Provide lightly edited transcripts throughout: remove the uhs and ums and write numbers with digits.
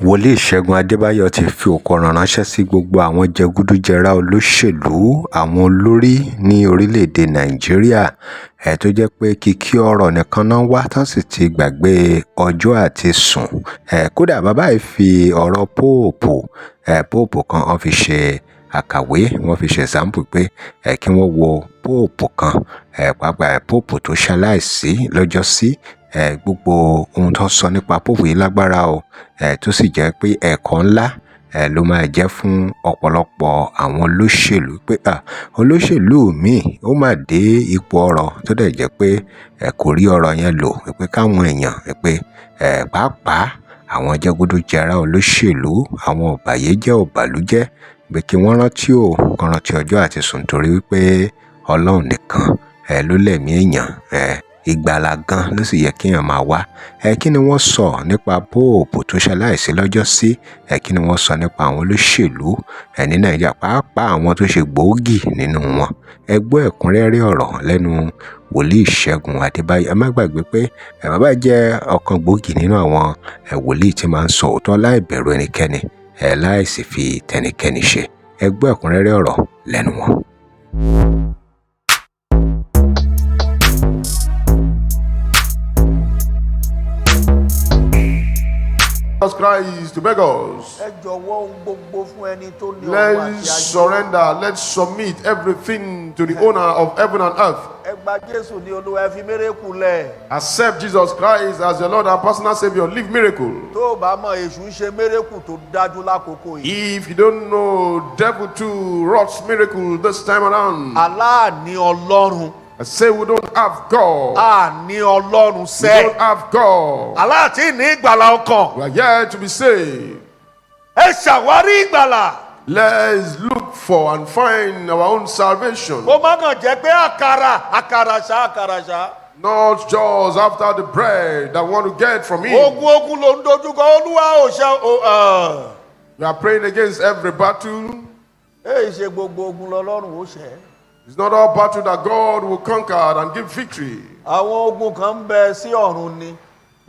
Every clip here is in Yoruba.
Wòlíì Segun Adebayo ti fi òkọ̀ràn ránṣẹ́ sí gbogbo àwọn jẹgúdújẹrá olóṣèlú àwọn olórí ní orílẹ̀-èdè Nàìjíríà tó jẹ́ pé kìkì ọ̀rọ̀ nìkan náà wá tán sì ti gbàgbé ọjọ́ àti sùn. Kódà bàbá yìí fi ọ̀rọ̀ póòpù kan wọ́n fi ṣe àkàwé, wọ́n fi ṣe example pé kí wọ́n wo póòpù kan pàápàá póòpù tó ṣaláìsí lọ́jọ́sí. Gbogbo ohun tó sọ nípa póòpù yìí lágbára o, tó sì jẹ́ pé ẹ̀kọ́ ńlá ló máa jẹ́ fún ọ̀pọ̀lọpọ̀ àwọn olóṣèlú pé olóṣèlú míì ó máa dé ipò ọ̀rọ̀ tó dẹ̀ jẹ́ pé kò rí ọ̀rọ̀ yẹn lò pé káwọn èèyàn pé pàápàá àwọn jẹgúdújẹrá olóṣèlú àwọn ọ̀bàyéjẹ́ ọ̀bàlújẹ́ pé kí wọ́n rántí ọjọ́ àti sùn torí wípé Ọlọ́run nìkan ló lẹ̀mí èèyàn. Ìgbàlà gan ló sì yẹ kéèyàn máa wá. Kí ni wọ́n sọ nípa póòpù tó ṣaláìsí lọ́jọ́sí? Kí ni wọ́n sọ nípa àwọn olóṣèlú ní Nàìjíríà pàápàá àwọn tó ṣe gbòógì nínú wọn? Ẹ gbọ́ ẹ̀kúnrẹ́rẹ́ ọ̀rọ̀ lẹ́nu wòlíì Segun Adebayo. Ẹ má gbàgbé pé bàbá jẹ́ ọ̀kan gbòógì nínú àwọn wòlíì tí máa ń sọ òótọ́ láì bẹ̀rù ẹnikẹ́ni láì sì fi tẹnikẹ́ni ṣe. Ẹ gbọ́ ẹ̀kúnrẹ́rẹ́ ọ̀rọ̀ lẹ́nu wọn. Jesus Christ to beg us. Let's surrender, let's submit everything to the owner of heaven and earth. Accept Jesus Christ as your Lord and personal Savior. Live miracle. If you don't know, devil too wrought miracle this time around. I say we don't have God. We don't have God. We are here to be saved. Let's look for and find our own salvation. Not just after the bread that we want to get from Him. We are praying against every battle. It's not all battle that God will conquer and give victory. There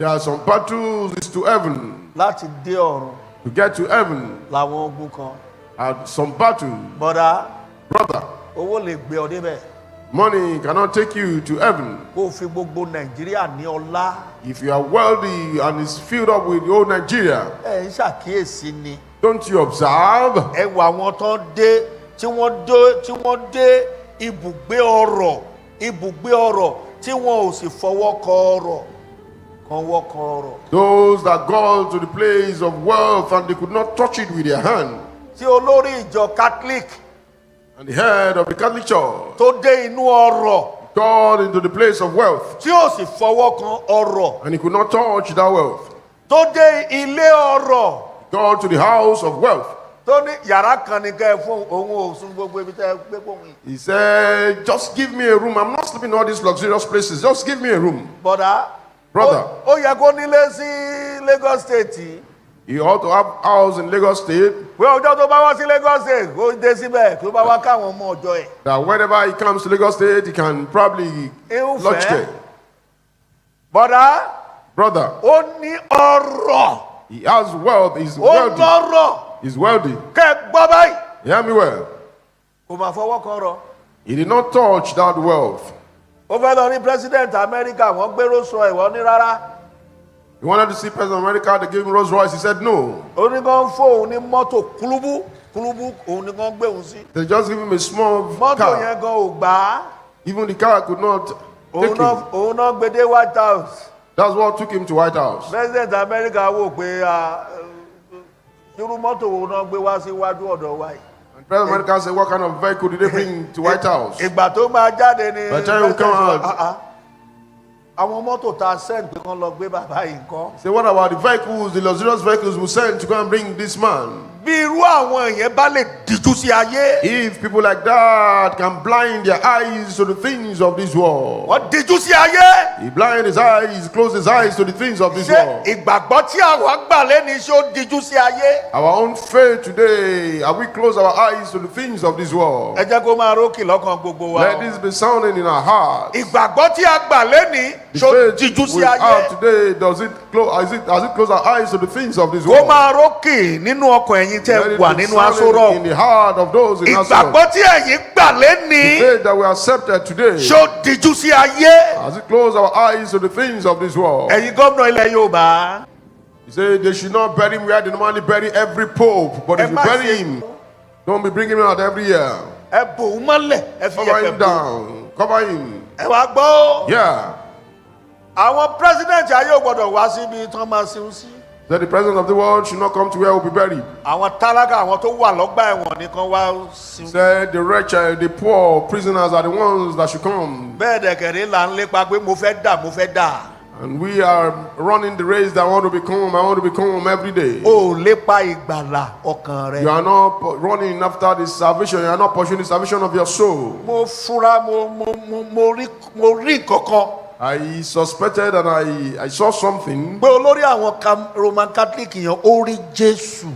are some battles is to heaven. To get to heaven. And some battles, brother, money cannot take you to heaven. If you are wealthy and is filled up with your Nigeria, don't you observe? Those that go to the place of wealth and they could not touch it with their hand. And the head of the Catholic Church got into the place of wealth and he could not touch that wealth. Go to the house of wealth. He said, just give me a room. I'm not sleeping in all these luxurious places. Just give me a room. Brother, you ought to have a house in Lagos State. That whenever he comes to Lagos State, he can probably lodge there. Brother, he has wealth. He's wealthy. He's wealthy. Hear me well. He did not touch that wealth. He wanted to see President of America. They gave him Rolls Royce. He said no. They just give him a small car. Even the car could not take him. That's what took him to White House. President of America and President of America said, what kind of vehicle did they bring to White House? By the time you come out, say, what about the vehicles, the luxurious vehicles we send to go and bring this man? If people like that can blind their eyes to the things of this world, he blind his eyes, close his eyes to the things of this world. Our own faith today, have we closed our eyes to the things of this world? Let this be sounding in our hearts. The faith we have today, does it Has it closed our eyes to the things of this Kó world? máa rókè nínú ọkàn ẹ̀yin tẹ́ Let it wà be nínú Aso sounding in Rock. the heart of those in Aso Rock. Ìgbàgbọ́ tí ẹ̀yin gbà lénìí. Faith that we accepted today. Ṣó dijú sí ayé? Has it closed our eyes to the things of this world? Ẹ̀yin gómìnà ilẹ̀ Yorùbá. He said they should not bury him where they normally bury every pope. But if you bury him, don't be bringing him out every year. Ẹ bò ó mọ́lẹ̀, ẹ fi Cover yẹ̀pẹ̀ him bò. down. Cover him. Ẹ wá gbọ́. Yeah. Àwọn president ayé ò gbọ́dọ̀ wá síbi tán máa sin sí. That the president of the world should not come to where he will be buried. Àwọn tálákà, àwọn tó wà lọ́gbà ẹ̀wọ̀n nìkan wá sin. Said the wretched, the poor prisoners are the ones that should come. Bẹ́ẹ̀ dẹ̀kẹ̀rẹ́ là ń lépa pé mo fẹ́ dà. And we are running the race that I want to become every day. O lépa ìgbàlà ọkàn rẹ. You are not running after the salvation. You are not pursuing the salvation of your soul. Mo fura mo rí nǹkankan. I suspected and I saw something. Pé olórí àwọn Roman Catholic yẹn ó rí Jésù.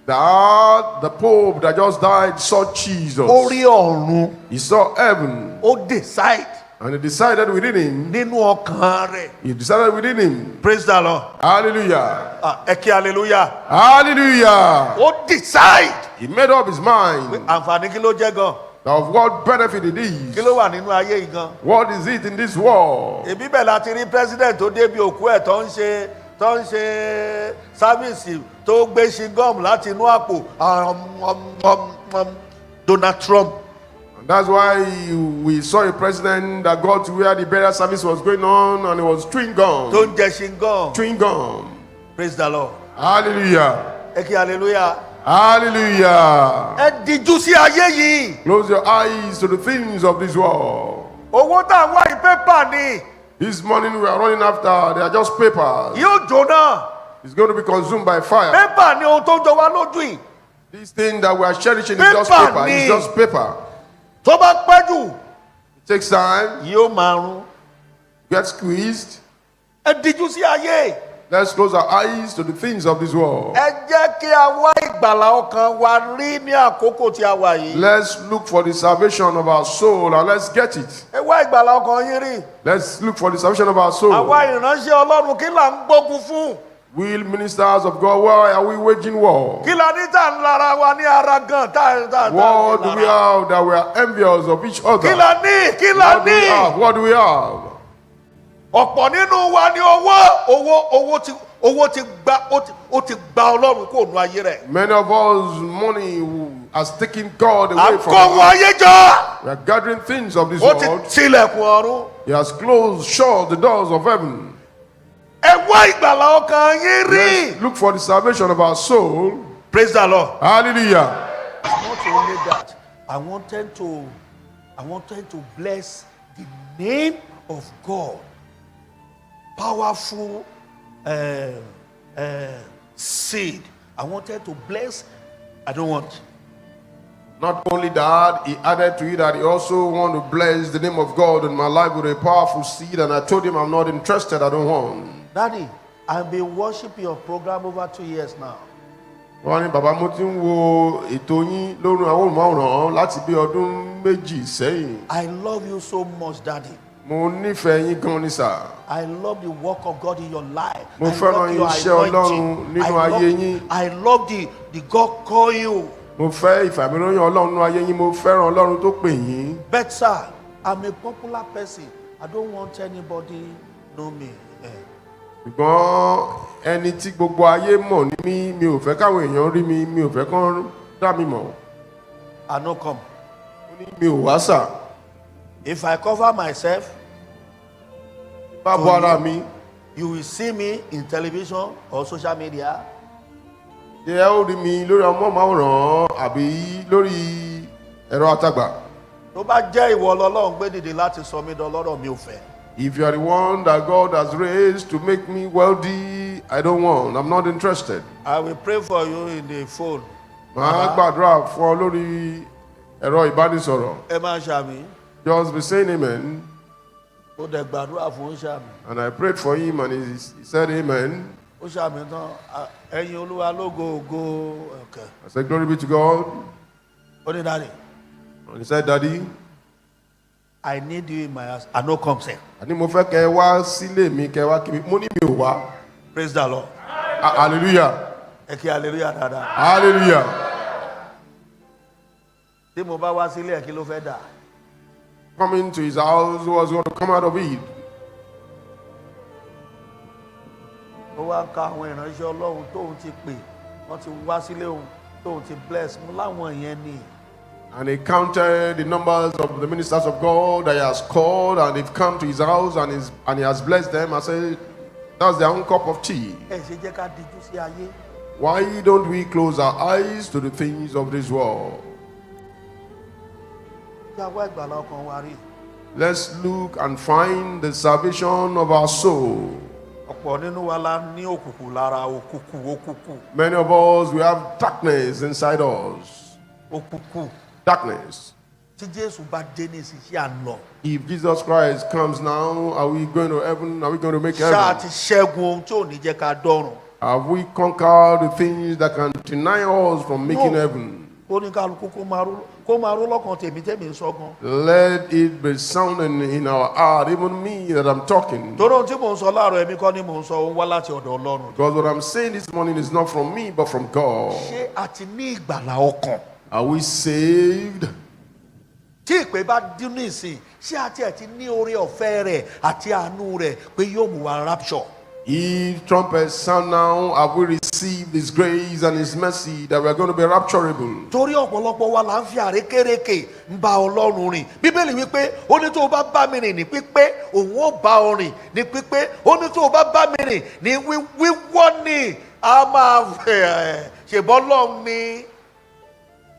That the Pope that just died saw Jesus. Ó rí ọ̀run. He saw heaven. Ó decide. And he decided within him. Nínú ọkàn rẹ̀. He decided within him. Praise the Lord. Hallelujah. Ẹ kí hallelujah. Hallelujah. Ó decide. He made up his mind. Àǹfààní kí ló jẹ́ gan? Of what benefit it is. Kí ló wà nínú ayé yìí gan? What is it in this world? Èbí bẹ́ẹ̀ láti rí president tó débi òkú ẹ̀ tó ń ṣe sáfíìsì tó gbé ṣingọ́ọ̀mù láti inú àpò Donald Trump. And that's why we saw a president that got to where the burial service was going on and it was chewing gum. Tó ń jẹ ṣingọ́ọ̀mù. Chewing gum. Praise the Lord. Hallelujah. Ẹ kí hallelujah. Hallelujah. Ẹ dijú sí ayé yìí. Close your eyes to the things of this world. Owó tá à ń wá yìí pépà ni. This morning we are running after, they are just papers. Yóò jóná. It's going to be consumed by fire. Pépà ni ohun tó jọ wá lójú yìí. This thing that we are cherishing is just Paper paper. ni. It's just paper. Tó bá pẹ́ jù. It takes time. Yóò máa rún. Get squeezed. Ẹ dijú sí ayé. Let's close our eyes to the things of this world. Ẹ jẹ́ kí a wá ìgbàlà ọkàn wa rí ní àkókò tí a wà yìí. Let's look for the salvation of our soul and let's get it. Ẹ wá ìgbàlà ọkàn yín rí. Let's look for the salvation of our soul. Àwa ìránṣẹ́ Ọlọ́run kí là ń gbógun fún? We ministers of God, why are we waging war? Kí la ní tá ń lara wa ní ara gan tá. What do we have that we are envious of each other? Kí la ní? Kí la ní? What do we have? Ọ̀pọ̀ nínú wa ní owó ti gba Ọlọ́run kó nu ayé rẹ̀. Many of us, money has taken God away from Àkọ́wọ́ us. ayé jọ. We are gathering things of this Ó ti world. tilẹ̀kùn ọ̀run. He has closed shut the doors of heaven. Ẹ wá ìgbàlà ọkàn yín rí. Let's look for the salvation of our soul. Praise the Lord. Hallelujah. Not only that, I wanted to bless the name of God. Powerful seed. I wanted to bless. I don't want. Not only that, he added to it that he also want to bless the name of God in my life with a powerful seed. And I told him I'm not interested. I don't want. Daddy, I've been worshiping your program over 2 years now. Wọ́n ní bàbá mo ti ń wo ètò yín lórí àwọn olùmọ̀ràn láti bí ọdún méjì sẹ́yìn. I love you so much, Daddy. Mo nífẹ̀ẹ́ yín gan ni sà. I love the work of God in your life. Mo fẹ́ràn iṣẹ́ Ọlọ́run nínú ayé yín. I love the God call you. Mo fẹ́ ìfàmìlóyún Ọlọ́run nínú ayé yín. Mo fẹ́ràn Ọlọ́run tó pè yín. But sir, I'm a popular person. I don't want anybody know me. Ṣùgbọ́n ẹni tí gbogbo ayé mọ̀ ní mí, mi ò fẹ́ káwọn èèyàn rí mi, mi ò fẹ́ kán dá mi mọ̀. I no come. Ó ní mi ò wá sà. If I cover myself, Bá bọ́ ara mi. you will see me in television or social media. Ṣé ẹ ó rí mi lórí amóhùnmáwòrán àbí lórí ẹ̀rọ àtàgbà? Tó bá jẹ́ ìwọ lọ́lọ́run gbé dìde láti sọ mí dọlọ́rọ̀ mi ò fẹ́. If you are the one that God has raised to make me wealthy, I don't want. I'm not interested. I will pray for you in the phone. Màá gbàdúrà fún ọ lórí ẹ̀rọ ìbánisọ̀rọ̀. Ẹ máa ṣàmì. Just be saying amen. Ó dẹ̀ gbàdúrà fún ṣàmì. And I prayed for him and he said amen. Ó ṣàmì tán. Ẹyin Olúwa lógo ògo. Okay. I said glory be to God. Ó ní Daddy, And he said, Daddy, I need you in my house. I no come sef. àní mo fẹ́ kẹ́ ẹ wá sílé mi kẹ́ ẹ wá kí mi. Mo ní mi ò wá. Praise the Lord. Hallelujah. Hallelujah, dada. Hallelujah. Tí mo bá wá sílé kí ló fẹ́ dà? Coming to his house, who was going to come out of it? Ó wá ka àwọn ìránṣẹ́ Ọlọ́run tóun ti pè, wọ́n ti wá sílé òun, tóun ti bless mú láwọn yẹn ni. And he counted the numbers of the ministers of God that he has called, and they've come to his house, and he has blessed them. I said, that's their own cup of tea. Ẹ ṣe jẹ́ ká dijú sí ayé. Why don't we close our eyes to the things of this world? Let's look and find the salvation of our soul. Many of us, we have darkness inside us. Darkness. If Jesus Christ comes now, are we going to heaven? Are we going to make heaven? Have we conquered the things that can deny us from making heaven? Let it be sounding in our heart, even me that I'm talking. Because what I'm saying this morning is not from me, but from God. Are we saved? If trumpets sound now, have we received His grace and His mercy that we are going to be rapturable?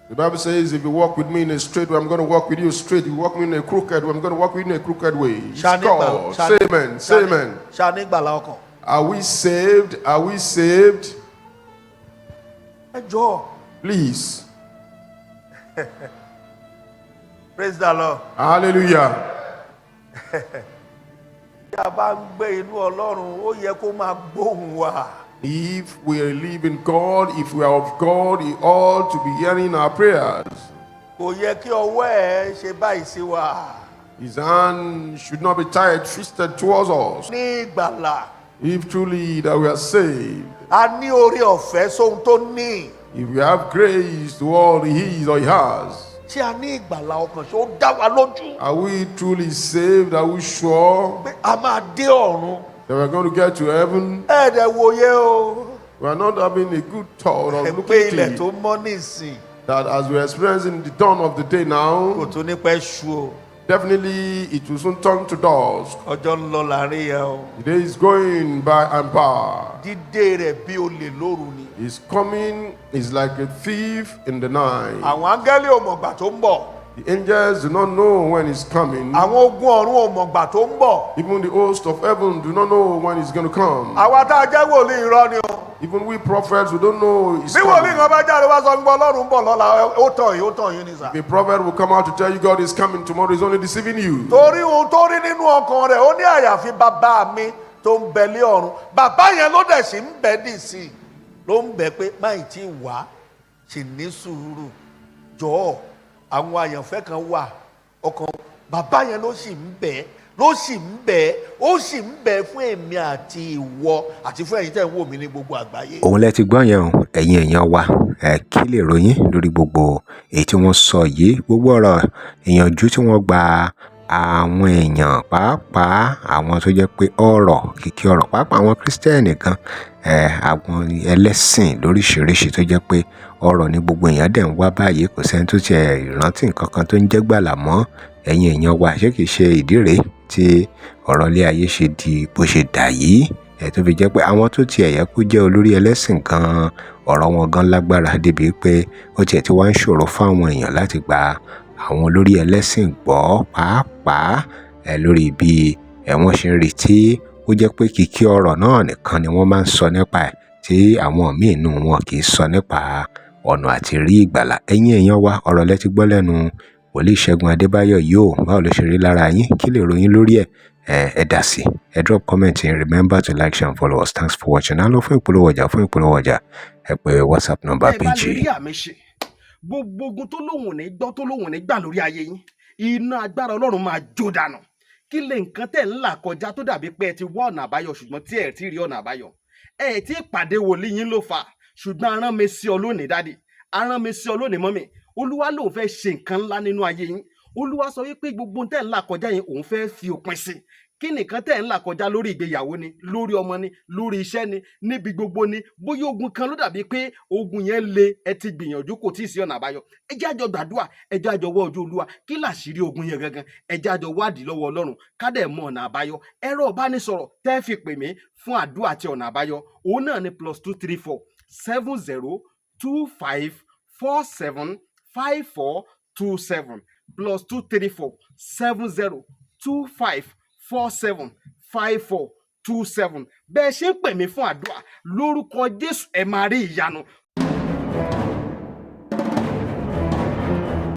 The Bible says, if you walk with me in a straight way, I'm going to walk with you straight. You walk with me in a crooked way, I'm going to walk with you in a crooked way. It's God. Say amen. Say amen. Are we saved? Are we saved? Please. Praise the Lord. Hallelujah. If we live in God, if we are of God, He ought to be hearing our prayers. His hand should not be tied, twisted towards us. If truly that we are saved, if we have grace to all He is or He has, are we truly saved? Are we sure that we are going to get to heaven? We are not having a good thought of looking to it, that as we are experiencing the dawn of the day now, definitely it will soon turn to dusk. The day is going by and by. His coming is like a thief in the night. The angels do not know when He's coming. Even the host of heaven do not know when He's going to come. Even we prophets, we don't know He's coming. If a prophet will come out to tell you God is coming tomorrow, he's only deceiving you. Àwọn àyànfẹ́ kan wà ọkàn bàbá yẹn ló sì ń bẹ̀ ó sì ń bẹ̀ fún èmi àti ìwọ àti fún ẹ̀yin tẹ́ ń wò mí ní gbogbo àgbáyé. Òun lẹ ti gbọ́ yẹn o, ẹ̀yin èèyàn wa kí lè ròyìn lórí gbogbo èyí tí wọ́n sọ yìí, gbogbo ọ̀rọ̀ ìyànjú tí wọ́n gba àwọn èèyàn, pàápàá àwọn tó jẹ́ pé kìkì ọ̀rọ̀, pàápàá àwọn kírísítẹ́nì kan, àwọn ẹlẹ́sìn lóríṣiríṣi tó jẹ́ pé ọ̀rọ̀ ní gbogbo èèyàn dẹ̀ ń wá báyìí, kò sẹ́ni tó tiẹ̀ rántí nǹkan kan tó ń jẹ́ gbàlà mọ́. Ẹ̀yin èèyàn wa, ṣé kìí ṣe ìdí rèé tí ọ̀rọ̀ ilé ayé ṣe di bó ṣe dà yìí, tó fi jẹ́ pé àwọn tó tiẹ̀ yẹ kó jẹ́ olórí ẹlẹ́sìn gan, ọ̀rọ̀ wọn gan lágbára débi pé ó tiẹ̀ ti wá ń ṣòro fáwọn èèyàn láti gba àwọn olórí ẹlẹ́sìn gbọ́, pàápàá lórí bí wọ́n ṣe ń retí ó jẹ́ pé kìkì ọ̀rọ̀ náà nìkan ni wọ́n máa ń sọ nípa ẹ̀, tí àwọn míì nù wọn kì í sọ nípa ọ̀nà àti rí ìgbàlà. Ẹ̀yin èèyàn wa, ọ̀rọ̀ lẹ ti gbọ́ lẹ́nu wòlíì Ṣẹ́gun Adébáyọ̀ yóò, báwo ló ṣe rí lára yín, kí lè ròyìn lórí ẹ̀, ẹ dá sí, ẹ drop comment in. Remember to like, share and follow us. Thanks for watching. Lọ fún ìpolówó ọjà ẹ pè WhatsApp number page. Gbogbo ogun tó lóhùn ní gbọ́ tó lóhùn ní gbà lórí ayé yín, iná agbára Ọlọ́run máa jó dànù. Kí lè nǹkan tẹ̀ ń là kọjá tó dàbí pé ẹ ti wá ọ̀nà àbáyọ ṣùgbọ́n tí ẹ ti rí ọ̀nà àbáyọ. ẹ tí ìpàdé wòlíì yín ló fà, ṣùgbọ́n arán mi sí ọ lónìí dádì, arán mi sí ọ lónìí mọ́mì. Olúwa lòun fẹ́ ṣe nǹkan ńlá nínú ayé yín. Olúwa sọ wípé gbogbo tẹ́ ń là kọjá yẹn òun fẹ́ fi òpin sí. Kí nìkan tẹ́ ń là kọjá lórí ìgbéyàwó ni, lórí ọmọ ni, lórí iṣẹ́ ni, níbi gbogbo ni, bóyá ogun kan ló dàbí pé ogun yẹn le, ẹ ti gbìyànjú kò tí ì sí ọ̀nà àbáyọ. Ẹ jẹ́ àjọ gbàdúrà, ẹ jẹ́ àjọ wá ojú Olúwa, kí làṣírí ogun yẹn gangan, ẹ jẹ́ àjọ wádìí lọ́wọ́ Ọlọ́run ká dẹ̀ mọ ọ̀nà àbáyọ. Ẹ̀rọ ìbánisọ̀rọ̀ tẹ́ fi pè mí fún àdúrà àti ọ̀nà àbáyọ òun náà ni +234 7025 47 5427 +234 7025 47 5427. Bẹ́ẹ̀ ṣe ń pè mí fún àdúrà lórúkọ Jésù ẹ máa rí ìyanu.